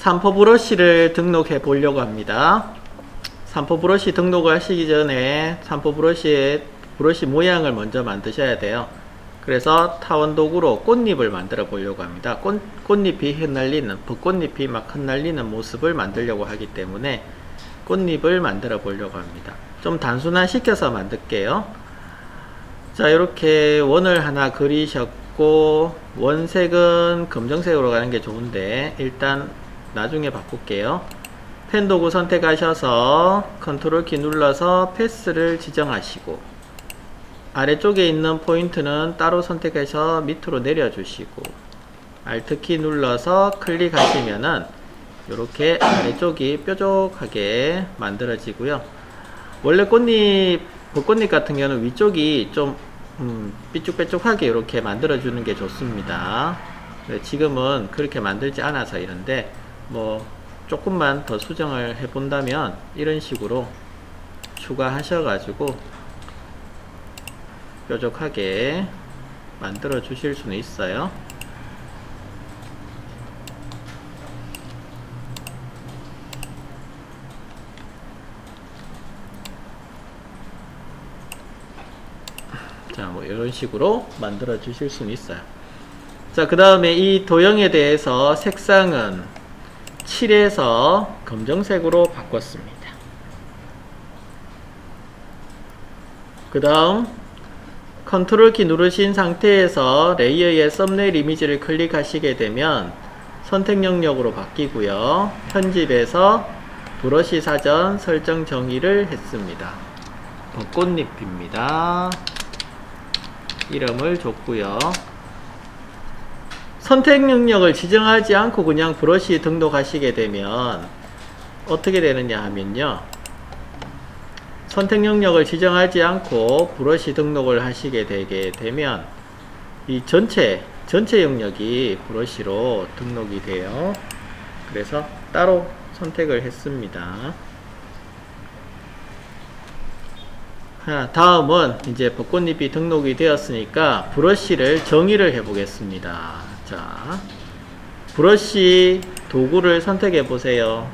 삼포 브러쉬를 등록해 보려고 합니다. 삼포 브러쉬 등록을 하시기 전에 삼포 브러쉬의 브러쉬 모양을 먼저 만드셔야 돼요. 그래서 타원 도구로 꽃잎을 만들어 보려고 합니다. 꽃잎이 흩날리는, 벚꽃잎이 막 흩날리는 모습을 만들려고 하기 때문에 꽃잎을 만들어 보려고 합니다. 좀 단순화 시켜서 만들게요. 자, 이렇게 원을 하나 그리셨고, 원색은 검정색으로 가는 게 좋은데 일단 나중에 바꿀게요. 펜 도구 선택하셔서 컨트롤 키 눌러서 패스를 지정하시고, 아래쪽에 있는 포인트는 따로 선택해서 밑으로 내려주시고, Alt 키 눌러서 클릭하시면은 이렇게 아래쪽이 뾰족하게 만들어지고요. 원래 벚꽃잎 같은 경우는 위쪽이 좀 삐쭉빼쭉하게 이렇게 만들어주는 게 좋습니다. 지금은 그렇게 만들지 않아서 이런데, 뭐 조금만 더 수정을 해 본다면 이런 식으로 추가하셔가지고 뾰족하게 만들어 주실 수는 있어요. 자, 뭐 이런 식으로 만들어 주실 수는 있어요. 자, 그 다음에 이 도형에 대해서 색상은 7에서 검정색으로 바꿨습니다. 그 다음 컨트롤 키 누르신 상태에서 레이어의 썸네일 이미지를 클릭하시게 되면 선택 영역으로 바뀌고요. 편집에서 브러쉬 사전 설정 정의를 했습니다. 벚꽃잎입니다. 이름을 줬고요. 선택 영역을 지정하지 않고 그냥 브러쉬 등록하시게 되면 어떻게 되느냐 하면요, 선택 영역을 지정하지 않고 브러쉬 등록을 하시게 되게 되면 이 전체 영역이 브러쉬로 등록이 돼요. 그래서 따로 선택을 했습니다. 다음은 이제 벚꽃잎이 등록이 되었으니까 브러쉬를 정의를 해 보겠습니다. 자, 브러쉬 도구를 선택해 보세요.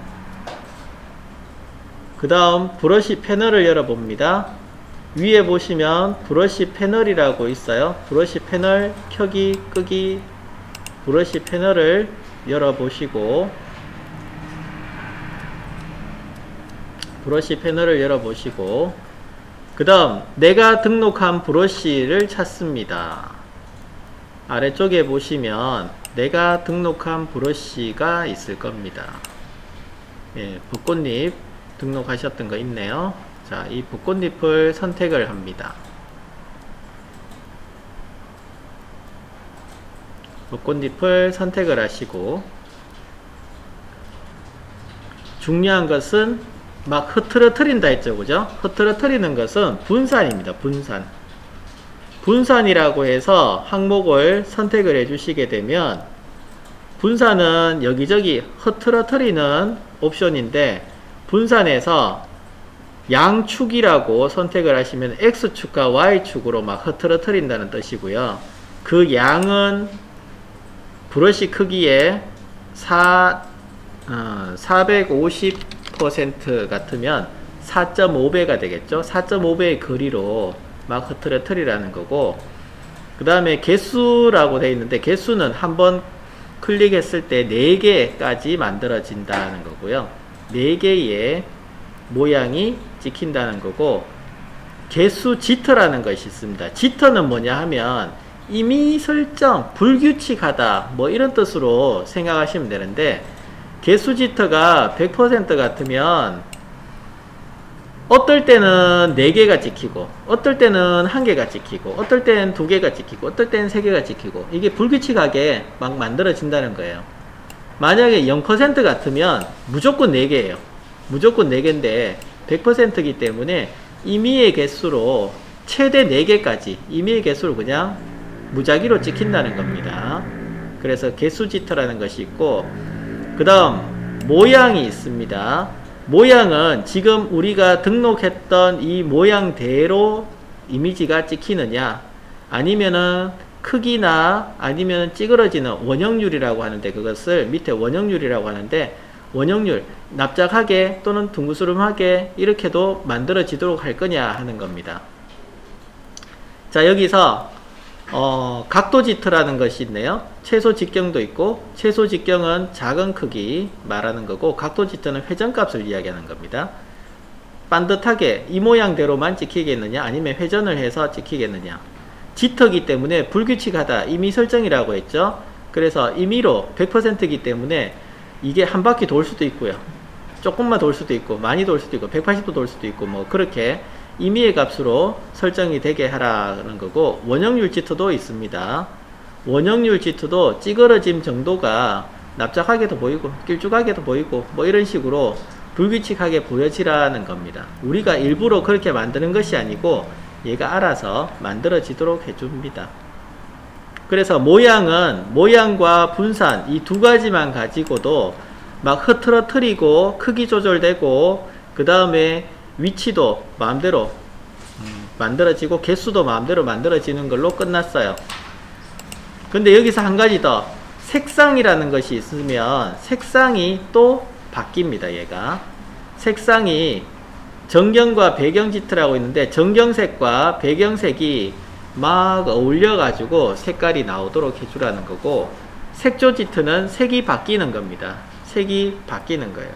그 다음 브러쉬 패널을 열어봅니다. 위에 보시면 브러쉬 패널이라고 있어요. 브러쉬 패널 켜기 끄기, 브러쉬 패널을 열어보시고, 그 다음 내가 등록한 브러쉬를 찾습니다. 아래쪽에 보시면 내가 등록한 브러쉬가 있을 겁니다. 예, 벚꽃잎 등록하셨던 거 있네요. 자, 이 벚꽃잎을 선택을 합니다. 벚꽃잎을 선택을 하시고, 중요한 것은 막 흐트러뜨린다 했죠, 그죠? 흐트러뜨리는 것은 분산입니다. 분산이라고 해서 항목을 선택을 해 주시게 되면, 분산은 여기저기 흐트러뜨리는 옵션인데, 분산에서 양축이라고 선택을 하시면 X축과 Y축으로 막 흐트러뜨린다는 뜻이고요. 그 양은 브러쉬 크기의 450% 같으면 4.5배가 되겠죠. 4.5배의 거리로 막 흐트러뜨리라는 거고, 그 다음에 개수라고 되어 있는데, 개수는 한번 클릭했을 때 4개까지 만들어진다는 거고요. 4개의 모양이 찍힌다는 거고, 개수 지터라는 것이 있습니다. 지터는 뭐냐 하면 임의 설정, 불규칙하다, 뭐 이런 뜻으로 생각하시면 되는데, 개수 지터가 100% 같으면 어떨 때는 4개가 찍히고, 어떨 때는 1개가 찍히고, 어떨 때는 2개가 찍히고, 어떨 때는 3개가 찍히고, 이게 불규칙하게 막 만들어진다는 거예요. 만약에 0% 같으면 무조건 4개예요. 무조건 4개인데 100%이기 때문에 임의의 개수로 최대 4개까지 임의의 개수를 그냥 무작위로 찍힌다는 겁니다. 그래서 개수지터라는 것이 있고, 그 다음 모양이 있습니다. 모양은 지금 우리가 등록했던 이 모양대로 이미지가 찍히느냐, 아니면은 크기나 아니면 찌그러지는 원형률이라고 하는데, 그것을 밑에 원형률이라고 하는데, 원형률 납작하게 또는 둥그스름하게 이렇게도 만들어지도록 할 거냐 하는 겁니다. 자, 여기서 각도지트라는 것이 있네요. 최소 직경도 있고, 최소 직경은 작은 크기 말하는 거고, 각도지트는 회전값을 이야기하는 겁니다. 반듯하게 이 모양대로만 찍히겠느냐, 아니면 회전을 해서 찍히겠느냐. 지터기 때문에 불규칙하다, 임의 설정이라고 했죠. 그래서 임의로 100%이기 때문에 이게 한 바퀴 돌 수도 있고요, 조금만 돌 수도 있고, 많이 돌 수도 있고, 180도 돌 수도 있고, 뭐 그렇게 임의의 값으로 설정이 되게 하라는 거고, 원형률 지트도 있습니다. 원형률 지트도 찌그러짐 정도가 납작하게도 보이고 길쭉하게도 보이고 뭐 이런 식으로 불규칙하게 보여지라는 겁니다. 우리가 일부러 그렇게 만드는 것이 아니고 얘가 알아서 만들어지도록 해줍니다. 그래서 모양은 모양과 분산 이 두 가지만 가지고도 막 흐트러트리고 크기 조절되고, 그 다음에 위치도 마음대로 만들어지고 개수도 마음대로 만들어지는 걸로 끝났어요. 근데 여기서 한 가지 더, 색상이라는 것이 있으면 색상이 또 바뀝니다. 얘가 색상이 정경과 배경지트라고 있는데, 정경색과 배경색이 막 어울려 가지고 색깔이 나오도록 해주라는 거고, 색조지트는 색이 바뀌는 겁니다. 색이 바뀌는 거예요.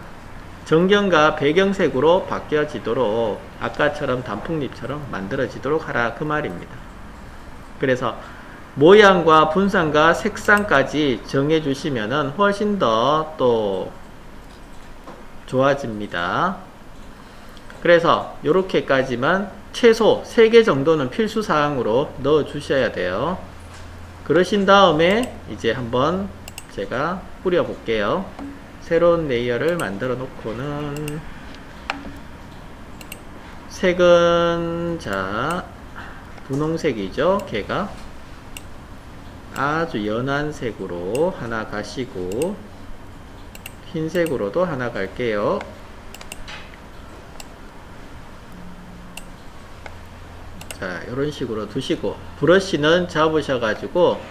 정경과 배경색으로 바뀌어지도록 아까처럼 단풍잎처럼 만들어지도록 하라 그 말입니다. 그래서 모양과 분산과 색상까지 정해 주시면은 훨씬 더 또 좋아집니다. 그래서 요렇게까지만 최소 3개 정도는 필수사항으로 넣어 주셔야 돼요. 그러신 다음에 이제 한번 제가 뿌려 볼게요. 새로운 레이어를 만들어 놓고는 색은 자 분홍색이죠. 걔가 아주 연한 색으로 하나 가시고, 흰색으로도 하나 갈게요. 자, 이런 식으로 두시고, 브러쉬는 잡으셔가지고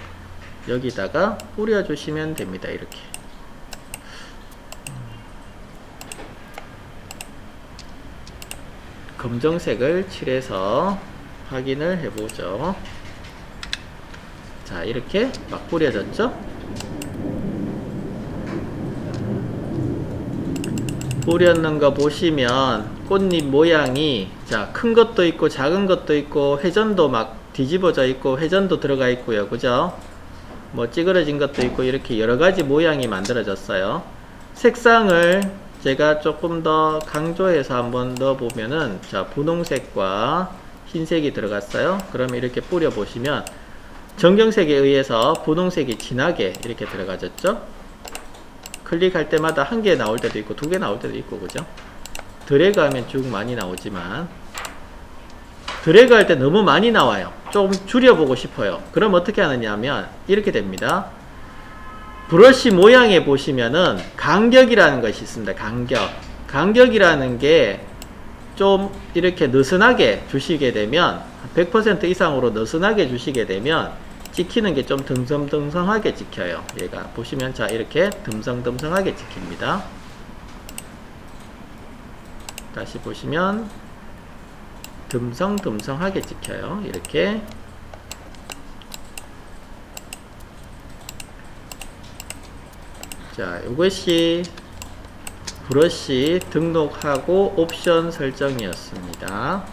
여기다가 뿌려주시면 됩니다. 이렇게. 검정색을 칠해서 확인을 해보죠. 자, 이렇게 막 뿌려졌죠? 뿌렸는 거 보시면 꽃잎 모양이 자, 큰 것도 있고 작은 것도 있고 회전도 막 뒤집어져 있고 회전도 들어가 있고요. 그죠? 뭐 찌그러진 것도 있고 이렇게 여러가지 모양이 만들어졌어요. 색상을 제가 조금 더 강조해서 한번 넣어보면은 자, 분홍색과 흰색이 들어갔어요. 그러면 이렇게 뿌려보시면 정경색에 의해서 분홍색이 진하게 이렇게 들어가졌죠. 클릭할 때마다 한 개 나올 때도 있고 두 개 나올 때도 있고, 그죠? 드래그 하면 쭉 많이 나오지만 드래그 할 때 너무 많이 나와요. 좀 줄여보고 싶어요. 그럼 어떻게 하느냐 하면 이렇게 됩니다. 브러쉬 모양에 보시면은 간격이라는 것이 있습니다. 간격이라는 게 좀 이렇게 느슨하게 주시게 되면 100% 이상으로 느슨하게 주시게 되면 찍히는 게 좀 듬성듬성하게 찍혀요. 얘가 보시면 자, 이렇게 듬성듬성하게 찍힙니다. 다시 보시면 듬성듬성하게 찍혀요. 이렇게. 자, 이것이 브러쉬 등록하고 옵션 설정이었습니다.